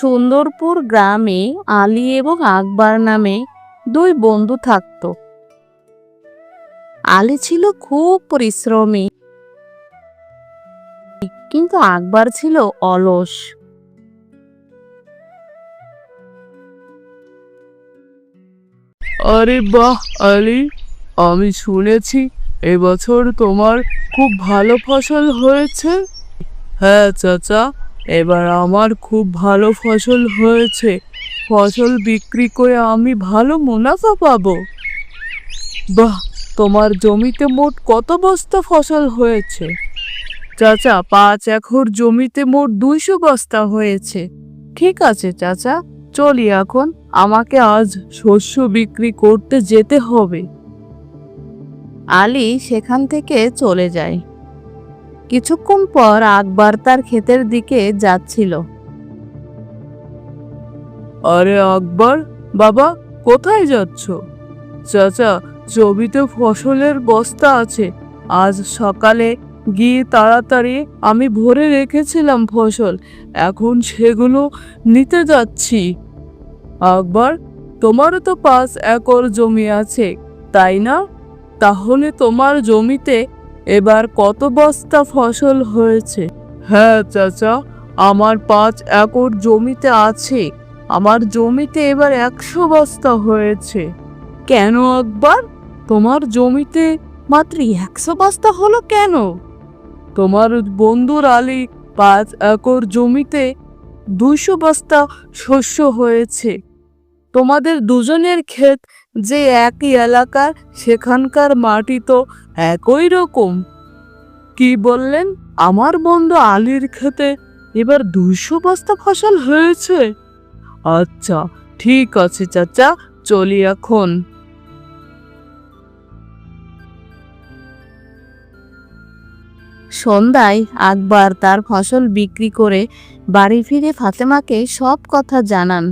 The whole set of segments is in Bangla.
সুন্দরপুর গ্রামে আলী এবং আকবর নামে দুই বন্ধু থাকত। আলী ছিল খুব পরিশ্রমী, কিন্তু আকবর ছিল অলস। আরে বাহ আলী, আমি শুনেছি এবছর তোমার খুব ভালো ফসল হয়েছে। হ্যাঁ চাচা, এবার আমার খুব ভালো ফসল হয়েছে। ফসল বিক্রি করে আমি ভালো মুনাফা পাবো। বাহ, তোমার জমিতে মোট কত বস্তা ফসল হয়েছে? চাচা, 5 একর জমিতে মোট 200 বস্তা হয়েছে। ঠিক আছে চাচা, চলি এখন, আমাকে আজ শস্য বিক্রি করতে যেতে হবে। আলী সেখান থেকে চলে যায়। কিছুক্ষণ পর আকবর তার ক্ষেতের দিকে যাচ্ছিল। আরে আকবর, বাবা, কোথায় যাচ্ছ? চাচা, জমিতে ফসলের বস্তা আছে। আজ সকালে গিয়ে তাড়াতাড়ি আমি ভরে রেখেছিলাম ফসল, এখন সেগুলো নিতে যাচ্ছি। আকবর, তোমারও তো 5 একর জমি আছে, তাই না? তাহলে তোমার জমিতে এবার কত বস্তা ফসল হয়েছে? হ্যাঁ চাচা, আমার 5 একর জমিতে আছে। আমার জমিতে এবার 100 বস্তা হয়েছে। কেন আকবর, তোমার জমিতে মাত্র 100 বস্তা হলো কেন? তোমার বন্ধুর আলী 5 একর জমিতে 200 বস্তা শস্য হয়েছে। তোমাদের দুজনের ক্ষেত যে একই এলাকার, সেখানকার মাটি তো একই রকম। কি বললেন? আমার বন্ধু আলীর ক্ষেতে এবার 200 বস্তা ফসল হয়েছে? আচ্ছা, ঠিক আছে চাচা, চলি এখন। সন্ধ্যায় আকবর তার ফসল বিক্রি করে বাড়ি ফিরে ফাতেমাকে সব কথা জানান।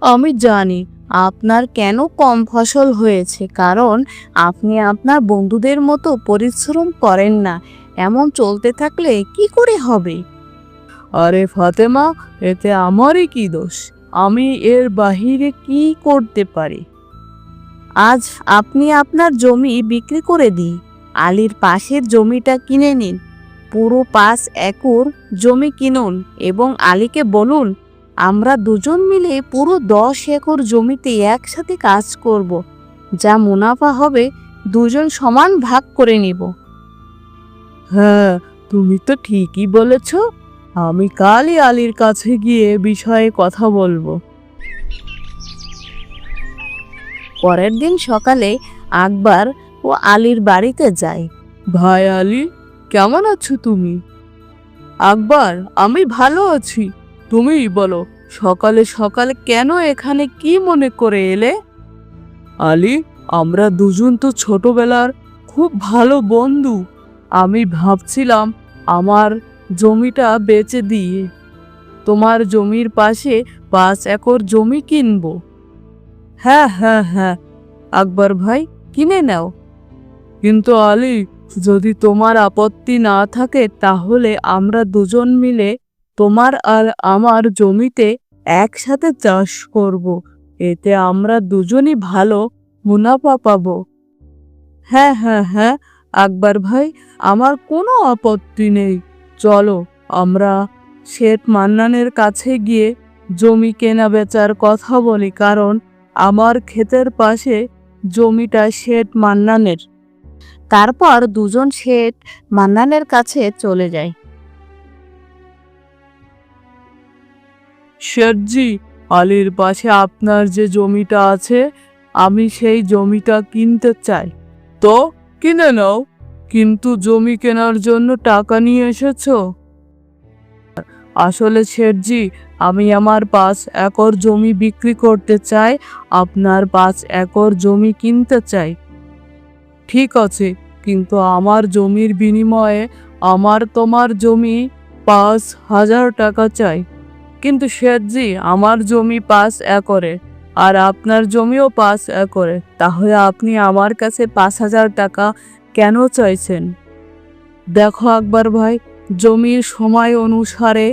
আমি জানি আপনার কেন কম ফসল হয়েছে, কারণ আপনি আপনার বন্ধুদের মতো পরিশ্রম করেন না। এমন চলতে থাকলে কি করে হবে? আরে ফাতেমা, এতে আমারই কি দোষ? আমি এর বাহিরে কি করতে পারি? আজ আপনি আপনার জমি বিক্রি করে দিন, আলীর পাশের জমিটা কিনে নিন। পুরো 5 একর জমি কিনুন এবং আলীকে বলুন আমরা দুজন মিলে পুরো 10 একর জমিতে একসাথে কাজ করব। যা মুনাফা হবে দুজন সমান ভাগ করে নিব। হ্যাঁ, তুমি তো ঠিকই বলেছ। আমি কালই আলীর কাছে গিয়ে বিষয়ে কথা বলবো। পরের দিন সকালে আকবর ও আলীর বাড়িতে যায়। ভাই আলী, কেমন আছো তুমি? আকবর, আমি ভালো আছি। তুমিই বলো, সকালে সকালে কেন এখানে, কি মনে করে এলে? আলী, আমরা দুজন তো ছোটবেলার খুব ভালো বন্ধু। আমি ভাবছিলাম আমার জমিটা বেচে দিয়ে তোমার জমির পাশে 5 একর জমি কিনবো। হ্যাঁ হ্যাঁ হ্যাঁ আকবর ভাই, কিনে নাও। কিন্তু আলী, যদি তোমার আপত্তি না থাকে তাহলে আমরা দুজন মিলে তোমার আর আমার জমিতে একসাথে চাষ করব। এতে আমরা দুজনই ভালো মুনাফা পাবো। হ্যাঁ হ্যাঁ হ্যাঁ আকবর ভাই, আমার কোনো আপত্তি নেই। চলো আমরা শেঠ মান্নানের কাছে গিয়ে জমি কেনা বেচার কথা বলি, কারণ আমার ক্ষেতের পাশে জমিটা শেঠ মান্নানের। তারপর দুজন শেঠ মান্নানের কাছে চলে যায়। শেঠজি, আলীর পাশে আপনার যে জমিটা আছে, আমি সেই জমিটা কিনতে চাই। তো কিনে নাও, কিন্তু জমি কেনার জন্য টাকা নিয়ে এসেছো? আসলে শেঠজি, আমি আমার 5 একর জমি বিক্রি করতে চাই, আপনার 5 একর জমি কিনতে চাই। ঠিক আছে, কিন্তু আমার জমির বিনিময়ে আমার তোমার জমি 5,000 টাকা চাই। কিন্তু শেঠজি, আমার জমি 5 একরে, আর আপনার জমিও 5 একরে, তাহলে আপনি আমার কাছে 5,000 টাকা কেন চাইছেন? দেখো আকবর ভাই, জমির সময় অনুসারে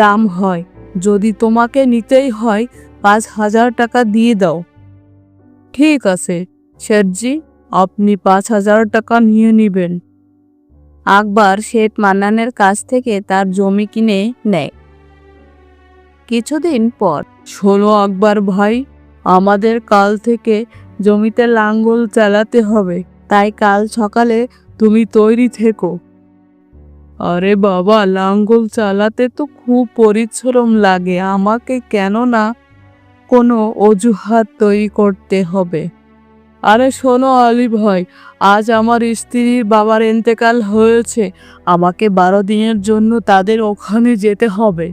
দাম হয়। যদি তোমাকে নিতেই হয় 5,000 টাকা দিয়ে দাও। ঠিক আছে শেঠজি, আপনি 5,000 টাকা নিয়ে নেবেন। আকবর শেঠ মান্নানের কাছ থেকে তার জমি কিনে নেয়। কিছুদিন পর, শোনো আকবর ভাই, আমাদের কাল থেকে জমিতে লাঙ্গল চালাতে হবে, তাই কাল সকালে তুমি তৈরি থেকো। আরে বাবা, লাঙ্গল চালাতে তো খুব পরিশ্রম লাগে আমাকে, কেন না কোনো অজুহাত তৈরি করতে হবে। আরে শোনো আলী ভাই, আজ আমার স্ত্রীর বাবার ইন্তেকাল হয়েছে, আমাকে 12 দিনের জন্য তাদের ওখানে যেতে হবে।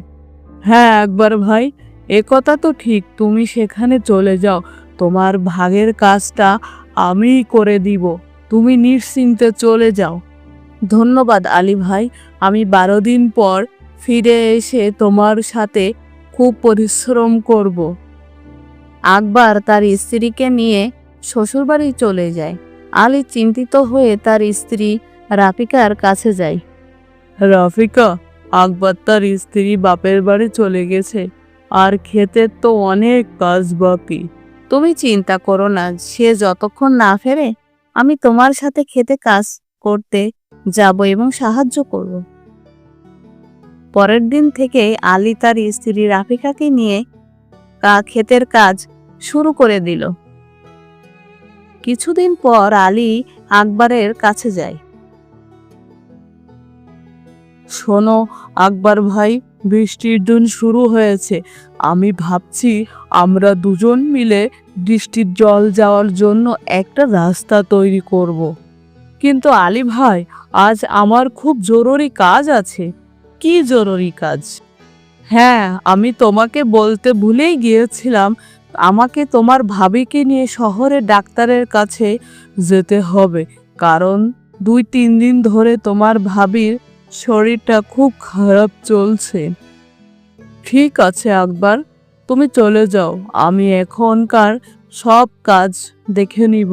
হ্যাঁ একবার ভাই, একথা তো ঠিক, তুমি সেখানে চলে যাও, তোমার ভাগের কাজটা আমিই করে দিব, তুমি নিশ্চিন্তে চলে যাও। ধন্যবাদ আলী ভাই, আমি 12 দিন পর ফিরে এসে তোমার সাথে খুব পরিশ্রম করব। আকবর তার স্ত্রীকে নিয়ে শ্বশুরবাড়ি চলে যায়। আলী চিন্তিত হয়ে তার স্ত্রী রাফিকার কাছে যায়। রাফিকা, আকবর তার স্ত্রী বাপের বাড়ি চলে গেছে, আর ক্ষেতের তো অনেক কাজ বাকি। তুমি চিন্তা করো না, সে যতক্ষণ না ফেরে আমি তোমার সাথে খেতে কাজ করতে যাব এবং সাহায্য করব। পরের দিন থেকে আলী তার স্ত্রী রাফিকাকে নিয়ে ক্ষেতের কাজ শুরু করে দিল। কিছুদিন পর আলী আকবরের কাছে যায়। শোনো আকবর ভাই, বৃষ্টির দিন শুরু হয়েছে, আমি ভাবছি আমরা দুজন মিলে বৃষ্টির জল যাওয়ার জন্য একটা রাস্তা তৈরি করব। কিন্তু আলী ভাই, আজ আমার খুব জরুরি কাজ আছে। কি জরুরি কাজ? হ্যাঁ, আমি তোমাকে বলতে ভুলেই গিয়েছিলাম, আমাকে তোমার ভাবিকে নিয়ে শহরে ডাক্তারের কাছে যেতে হবে, কারণ 2-3 দিন ধরে তোমার ভাবির শরীরটা খুব খারাপ চলছে। ঠিক আছে আকবর, তুমি চলে যাও, আমি এখনকার সব কাজ দেখে নিব।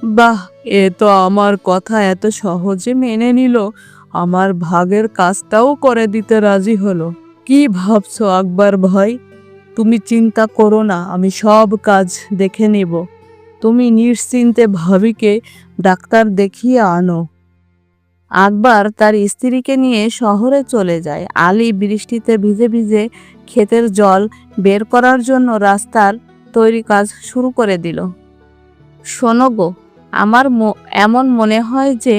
বাহ, এ তো আমার কথা এত সহজে মেনে নিল, আমার ভাগের কাজটাও করে দিতে রাজি হলো। কি ভাবছো আকবর ভাই? তুমি চিন্তা করো না, আমি সব কাজ দেখে নিব, তুমি নিশ্চিন্তে ভাবিকে ডাক্তার দেখিয়ে আনো। আকবর তার স্ত্রীকে নিয়ে শহরে চলে যায়। আলী বৃষ্টিতে ভিজে ভিজে ক্ষেতের জল বের করার জন্য রাস্তার তৈরি কাজ শুরু করে দিল। শোনো গো, আমার এমন মনে হয় যে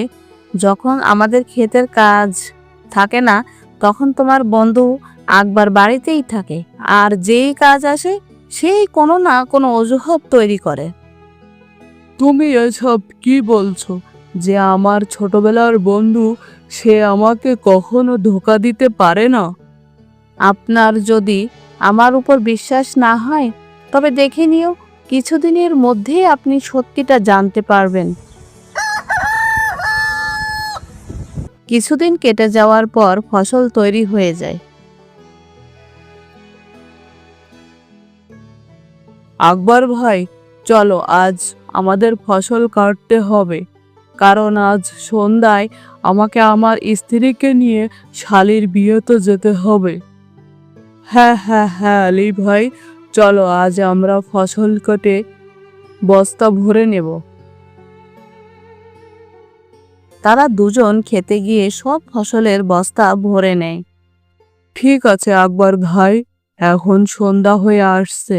যখন আমাদের ক্ষেতের কাজ থাকে না, তখন তোমার বন্ধু আকবর বাড়িতেই থাকে, আর যেই কাজ আসে সেই কোনো না কোনো অজুহাত তৈরি করে। তুমি এসব কি বলছো? যে আমার ছোটবেলার বন্ধু, সে আমাকে কখনো ধোঁকা দিতে পারে না। আপনার যদি আমার উপর বিশ্বাস না হয় তবে দেখে নিও, কিছুদিনের মধ্যেই আপনি সত্যিটা জানতে পারবেন। কিছুদিন কেটে যাওয়ার পর ফসল তৈরি হয়ে যায়। আকবর ভাই, চলো আজ আমাদের ফসল কাটতে হবে, কারণ আজ সন্ধ্যায় আমাকে আমার স্ত্রীকে নিয়ে শালির বিয়েতে যেতে হবে। হ্যাঁ হ্যাঁ হ্যাঁ আলী ভাই, চলো আজ আমরা ফসল কেটে বস্তা ভরে নেব। তারা দুজন খেতে গিয়ে সব ফসলের বস্তা ভরে নেয়। ঠিক আছে আকবর ভাই, এখন সন্ধ্যা হয়ে আসছে,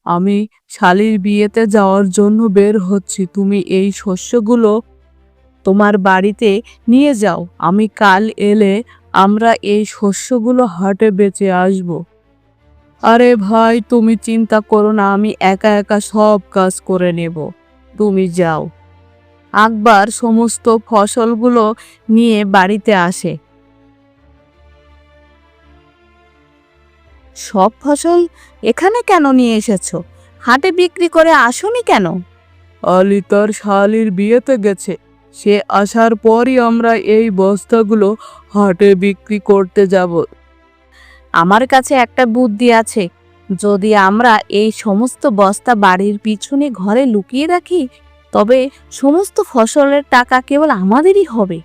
আমি শালির বিয়েতে যাওয়ার জন্য বের হচ্ছি, তুমি এই শস্যগুলো তোমার বাড়িতে নিয়ে যাও, আমি কাল এলে আমরা এই শস্যগুলো হাটে বেচে আসব। আরে ভাই, তুমি চিন্তা করো না, আমি একা একা সব কাজ করে নেব, তুমি যাও। আকবর সমস্ত ফসলগুলো নিয়ে বাড়িতে আসে। সব ফসল এখানে কেন নিয়ে এসেছো? হাটে বিক্রি করে আসোনি কেন? আলী তার শালির বিয়েতে গেছে, সে আসার পরই আমরা এই বস্তাগুলো হাটে বিক্রি করতে যাব। আমার কাছে একটা বুদ্ধি আছে, যদি আমরা এই সমস্ত বস্তা বাড়ির পিছনে ঘরে লুকিয়ে রাখি তবে সমস্ত ফসলের টাকা কেবল আমাদেরই হবে।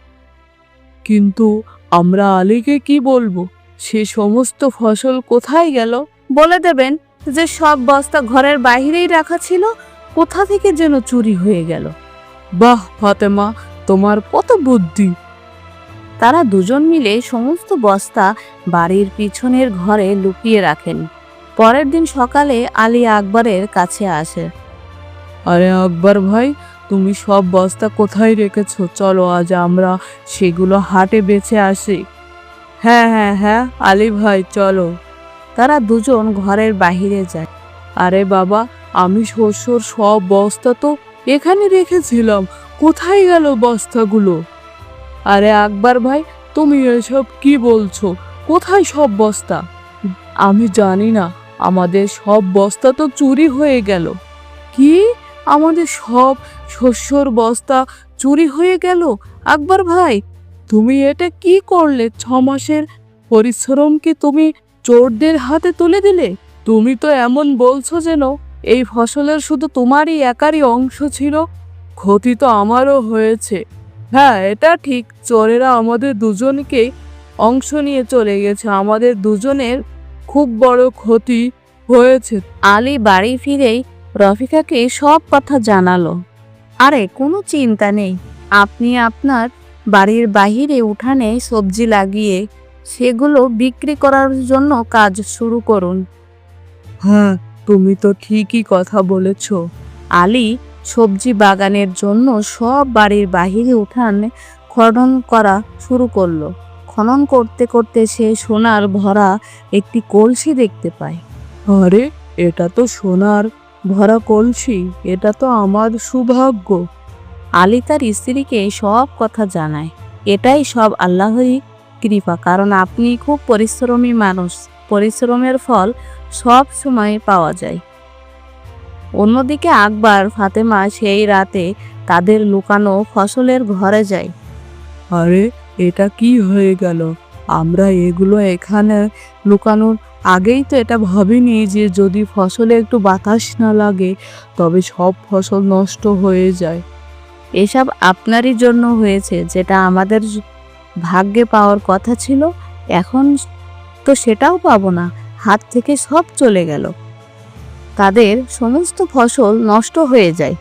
কিন্তু আমরা আলীকে কি বলবো? সে সমস্ত ফসল কোথায় গেল? বলে দেবেন যে সব বস্তা ঘরের বাইরেই রাখা ছিল, কোথা থেকে যেন চুরি হয়ে গেল। বাহ ফাতেমা, তোমার কত বুদ্ধি! তারা দুজন মিলে সমস্ত বস্তা বাড়ির পিছনের ঘরে লুকিয়ে রাখেন। পরের দিন সকালে আলী আকবরের কাছে আসে। আরে আকবর ভাই, তুমি সব বস্তা কোথায় রেখেছো? চলো আজ আমরা সেগুলো হাটে বেচে আসি। হ্যাঁ হ্যাঁ হ্যাঁ আলী ভাই, চলো। তারা দুজন ঘরের বাহিরে যায়। আরে বাবা, আমি শস্যর সব বস্তা তো এখানে রেখেছিলাম, কোথায় গেল বস্তাগুলো? আরে আকবর ভাই, তুমি এসব কি বলছো? কোথায় সব বস্তা? আমি জানি না, আমাদের সব বস্তা তো চুরি হয়ে গেল। কি? আমাদের সব শস্যর বস্তা চুরি হয়ে গেল? আকবর ভাই, তুমি এটা কি করলে? 6 মাসের পরিশ্রম কি তুমি চোরদের হাতে তুলে দিলে? তুমি তো এমন বলছো যেন এই ফসলের শুধু তোমারই একারই অংশ ছিল। ক্ষতি তো আমারও হয়েছে। হ্যাঁ, এটা ঠিক, চোরেরা আমাদের দুজনকে অংশ নিয়ে চলে গেছে, আমাদের দুজনের খুব বড় ক্ষতি হয়েছে। আলী বাড়ি ফিরেই রফিকাকে সব কথা জানালো। আরে কোনো চিন্তা নেই, আপনি আপনার বাড়ির বাহিরে উঠানে সবজি লাগিয়ে সেগুলো বিক্রি করার জন্য কাজ শুরু করুন। হ্যাঁ, তুমি তো ঠিকই কথা বলেছ। আলী সবজি বাগানের জন্য সব বাড়ির বাহিরে উঠানে খনন করা শুরু করলো। খনন করতে করতে সে সোনার ভরা একটি কলসি দেখতে পায়। আরে, এটা তো সোনার ভরা কলসি, এটা তো আমার সৌভাগ্য। আলী তার স্ত্রীকে সব কথা জানায়। এটাই সব আল্লাহরই কৃপা, কারণ আপনি খুব পরিশ্রমী মানুষ, পরিশ্রমের ফল সব সময় পাওয়া যায়। অন্যদিকে আকবর ফাতেমা সেই রাতে তাদের লুকানো ফসলের ঘরে যায়। আরে, এটা কি হয়ে গেল? আমরা এগুলো এখানে লুকানোর আগেই তো এটা ভাবিনি যে যদি ফসলে একটু বাতাস না লাগে তবে সব ফসল নষ্ট হয়ে যায়। এসব আপনারই জন্য হয়েছে, যেটা আমাদের ভাগ্যে পাওয়ার কথা ছিল, এখন তো সেটাও পাবো না, হাত থেকে সব চলে গেল। তাদের সমস্ত ফসল নষ্ট হয়ে যায়।